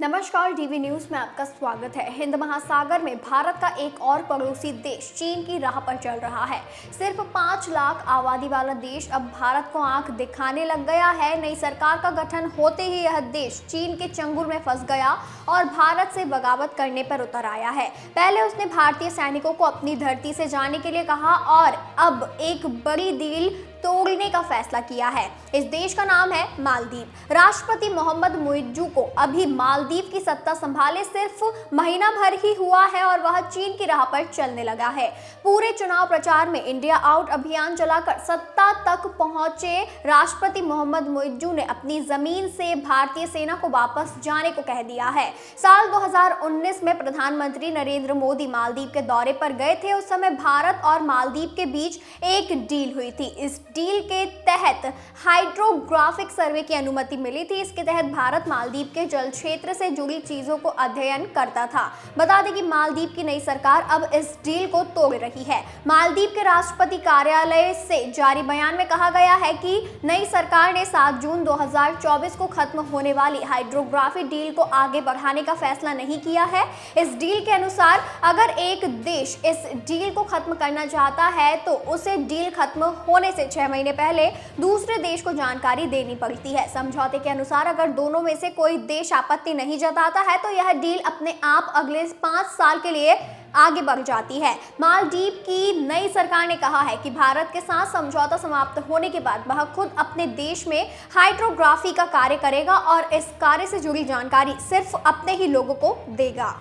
नमस्कार, DV news में आपका स्वागत है। हिंद महासागर में भारत का एक और पड़ोसी देश चीन की राह पर चल रहा है। सिर्फ 5 लाख आबादी वाला देश अब भारत को आंख दिखाने लग गया है। नई सरकार का गठन होते ही यह देश चीन के चंगुल में फंस गया और भारत से बगावत करने पर उतर आया है। पहले उसने भारतीय सैनिकों को अपनी धरती से जाने के लिए कहा और अब एक बड़ी डील तोड़ने का फैसला किया है। इस देश का नाम है मालदीव। राष्ट्रपति मोहम्मद मुइज्जू को अभी मालदीव की सत्ता संभाले सिर्फ महीना भर ही हुआ है और वह चीन की राह पर चलने लगा है। पूरे चुनाव प्रचार में इंडिया आउट अभियान चलाकर सत्ता तक पहुंचे राष्ट्रपति मोहम्मद मुइज्जू ने अपनी जमीन से भारतीय सेना को वापस जाने को कह दिया है। साल 2019 में प्रधानमंत्री नरेंद्र मोदी मालदीव के दौरे पर गए थे। उस समय भारत और मालदीव के बीच एक डील हुई थी। इस डील के तहत हाइड्रोग्राफिक सर्वे की अनुमति मिली थी। इसके तहत भारत मालदीव के जल क्षेत्र से जुड़ी चीजों को अध्ययन करता था। बता दें कि मालदीव की नई सरकार अब इस डील को तोड़ रही है। मालदीव के राष्ट्रपति कार्यालय से जारी बयान में कहा गया है कि नई सरकार ने 7 जून 2024 को खत्म होने वाली हाइड्रोग्राफी डील को आगे बढ़ाने का फैसला नहीं किया है। इस डील के अनुसार अगर एक देश इस डील को खत्म करना चाहता है तो उसे डील खत्म होने से 6 महीने पहले दूसरे देश को जानकारी देनी पड़ती है। समझौते के अनुसार अगर दोनों में से कोई देश आपत्ति नहीं जताता है तो यह डील अपने आप अगले 5 साल के लिए आगे बढ़ जाती है। मालदीव की नई सरकार ने कहा है कि भारत के साथ समझौता समाप्त होने के बाद वह खुद अपने देश में हाइड्रोग्राफी का कार्य करेगा और इस कार्य से जुड़ी जानकारी सिर्फ अपने ही लोगों को देगा।